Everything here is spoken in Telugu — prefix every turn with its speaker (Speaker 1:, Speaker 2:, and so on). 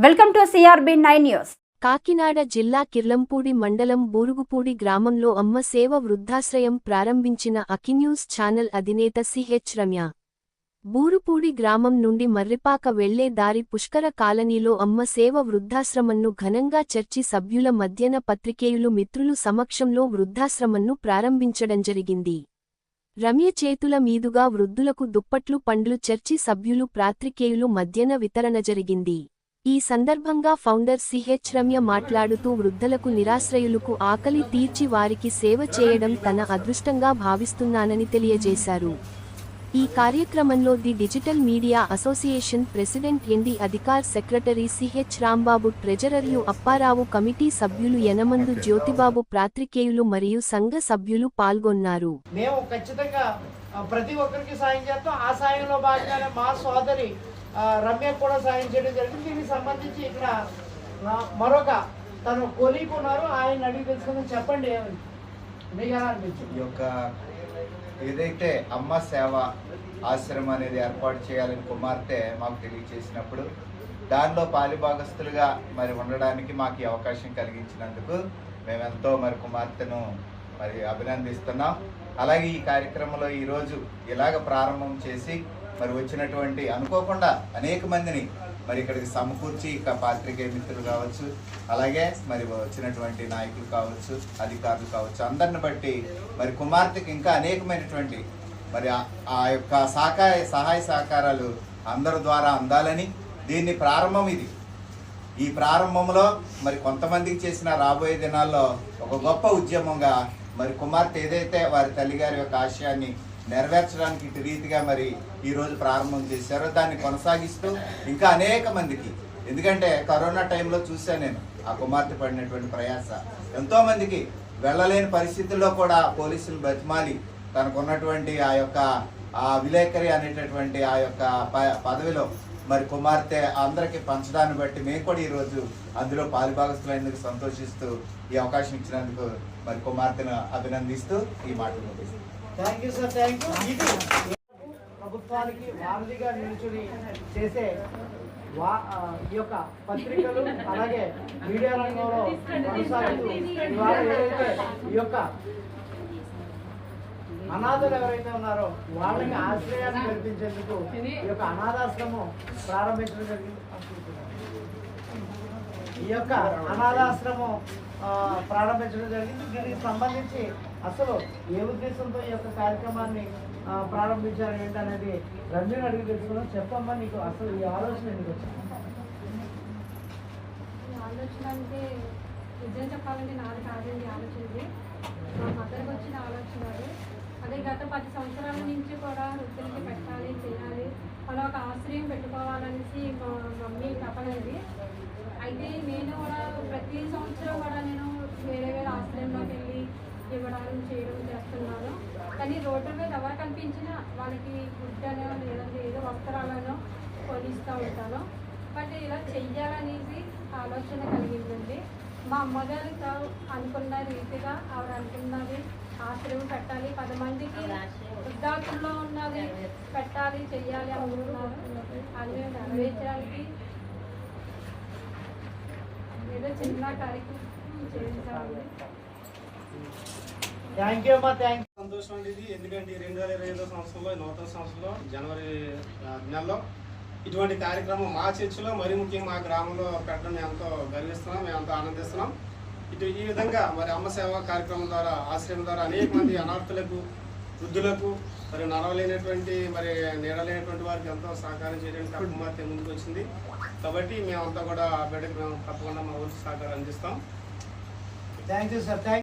Speaker 1: Welcome to CRB9 news.
Speaker 2: Kakinada జిల్లా కిర్లంపూడి మండలం బూరుగుపూడి గ్రామంలో అమ్మ సేవ వృద్ధాశ్రయం ప్రారంభించిన అకిన్యూస్ ఛానల్ అధినేత సిహెచ్ రమ్య. బూరుపూడి గ్రామం నుండి మర్రిపాక వెళ్లే దారి పుష్కర కాలనీలో అమ్మ సేవ వృద్ధాశ్రమంను ఘనంగా చర్చి సభ్యుల మధ్యన పత్రికేయులు మిత్రులు సమక్షంలో వృద్ధాశ్రమంను ప్రారంభించడం జరిగింది. రమ్య చేతుల మీదుగా వృద్ధులకు దుప్పట్లు పండ్లు చర్చి సభ్యులు పాత్రికేయులు మధ్యన వితరణ జరిగింది. ఈ సందర్భంగా ఫౌండర్ సిహెచ్ రమ్య మాట్లాడుతూ వృద్ధులకు నిరాశ్రయులకు ఆకలి తీర్చి వారికి సేవ చేయడం తన అదృష్టంగా భావిస్తున్నానని తెలియజేశారు. ఈ కార్యక్రమంలో the digital media association president ND Adhikar, secretary CH Rambabu, treasurer U Apparao, committee సభ్యులు యనమందు జ్యోతిబాబు, పాత్రికేయులు మరియు సంఘ సభ్యులు పాల్గొన్నారు.
Speaker 3: మేము ఖచ్చితంగా ప్రతి ఒక్కరికి సాయం చేస్తాం. ఆ సాయంలో భాగంగానే మా సోదరి రమ్య కూడా సాయం చేయడం జరిగింది. దీనికి సంబంధించి ఇక్కడ మరొక తను కొలీగ్ ఉన్నారు, ఆయన అడిగి తెలుసుకుందాం. చెప్పండి, మీకు ఎలా అనిపించింది?
Speaker 4: ఈ యొక్క ఏదైతే అమ్మ సేవ ఆశ్రమం అనేది ఏర్పాటు చేయాలని కుమార్తె మాకు తెలియచేసినప్పుడు దానిలో పాలిభాగస్తులుగా మరి ఉండడానికి మాకు ఈ అవకాశం కలిగించినందుకు మేమెంతో మరి కుమార్తెను మరి అభినందిస్తున్నాం. అలాగే ఈ కార్యక్రమంలో ఈరోజు ఇలాగ ప్రారంభం చేసి మరి వచ్చినటువంటి అనుకోకుండా అనేక మందిని మరి ఇక్కడికి సమకూర్చి పాత్రికేయ మిత్రులు కావచ్చు, అలాగే మరి వచ్చినటువంటి నాయకులు కావచ్చు, అధికారులు కావచ్చు, అందరిని బట్టి మరి కుమార్తెకి ఇంకా అనేకమైనటువంటి మరి ఆ యొక్క సహాయ సహకారాలు అందరి ద్వారా అందాలని దీన్ని ప్రారంభం ఇది. ఈ ప్రారంభంలో మరి కొంతమందికి చేసిన రాబోయే దినాల్లో ఒక గొప్ప ఉద్యమంగా మరి కుమార్తె ఏదైతే వారి తల్లిగారి యొక్క ఆశయాన్ని నెరవేర్చడానికి ఇటు రీతిగా మరి ఈరోజు ప్రారంభం చేశారో దాన్ని కొనసాగిస్తూ ఇంకా అనేక మందికి, ఎందుకంటే కరోనా టైంలో చూశాను నేను ఆ కుమార్తె పడినటువంటి ప్రయాస. ఎంతోమందికి వెళ్ళలేని పరిస్థితుల్లో కూడా పోలీసులు బతిమాలి తనకున్నటువంటి ఆ యొక్క విలేకరి అనేటటువంటి ఆ యొక్క పదవిలో మరి కుమార్తె అందరికీ పంచడాన్ని బట్టి మేము కూడా ఈరోజు అందులో పాలుభాగస్తులైనందుకు సంతోషిస్తూ ఈ అవకాశం ఇచ్చినందుకు మరి కుమార్తెను అభినందిస్తూ ఈ మాటలు ముగిస్తాను.
Speaker 3: Thank you sir, thank you. ఇది ప్రభుత్వానికి వారధిగా నిలుచుని చేసే ఈ యొక్క పత్రికలు అలాగే మీడియా రంగంలో కొనసాగుతూ ఇవాళ ఏదైతే ఈ యొక్క అనాథలు ఎవరైతే ఉన్నారో వాళ్ళకి ఆశ్రయాన్ని కల్పించేందుకు ఈ యొక్క అనాథాశ్రమం ప్రారంభించడం జరిగింది. ఈ యొక్క అనాథాశ్రమం ప్రారంభించడం జరిగింది. దీనికి సంబంధించి అసలు ఏ ఉద్దేశంతో ఈ యొక్క కార్యక్రమాన్ని ప్రారంభించారు ఏంటనేది రంజన్ అడిగి తెలుసుకున్నాం. చెప్పమ్మా, నీకు అసలు ఈ ఆలోచన ఎందుకు వచ్చింది?
Speaker 5: ఆలోచన అంటే నిజం చెప్పాలంటే నాది కాదండి ఆలోచనది, మా మదర్కి వచ్చిన ఆలోచన. అదే గత 10 సంవత్సరాల నుంచి కూడా వృద్ధులకి పెట్టాలి, చేయాలి, మనం ఒక ఆశ్రయం పెట్టుకోవాలనేసి మా మమ్మీ తపనది. అయితే నేను కూడా ప్రతి సంవత్సరం కూడా నేను వేరే వేరే ఆశ్రయంలోకి వెళ్ళి ఇవ్వడం చేయడం చేస్తున్నాను. కానీ రోడ్డు మీద ఎవరు కనిపించినా వాళ్ళకి ఫుడ్ అనో లేదంటే ఏదో వస్త్రాలను కొనిస్తూ ఉంటాను. బట్ ఇలా చెయ్యాలనేసి ఆలోచన కలిగిందండి. మా అమ్మగారితో అనుకున్న రీతిగా ఆవిడ అనుకున్నది ఆశ్రయం పెట్టాలి, 10 మందికి వృద్ధాప్యంలో ఉన్నది పెట్టాలి, చెయ్యాలి అనుకున్నారు. అది నెరవేర్చడానికి ఏదో చిన్న కార్యక్రమం చేయించాలి.
Speaker 3: థ్యాంక్ యూ అమ్మా, థ్యాంక్ యూ.
Speaker 6: సంతోషం అండి ఇది. ఎందుకంటే 2025 సంవత్సరంలో నూతన సంవత్సరంలో జనవరి నెలలో ఇటువంటి కార్యక్రమం మా చర్చిలో మరి ముఖ్యంగా మా గ్రామంలో పెట్టడం మేము ఎంతో గర్విస్తున్నాం, మేము ఎంతో ఆనందిస్తున్నాం. ఈ విధంగా మరి అమ్మ సేవా కార్యక్రమం ద్వారా ఆశ్రయం ద్వారా అనేక మంది అనాథులకు, వృద్ధులకు, మరి నడవలేనటువంటి మరి నీడలేనటువంటి వారికి ఎంతో సహకారం చేయడానికి కుమార్తె ముందుకు వచ్చింది. కాబట్టి మేమంతా కూడా బిడ్డకు మేము తప్పకుండా మా ఊరికి సహకారం అందిస్తాం.
Speaker 3: Thank you sir, thank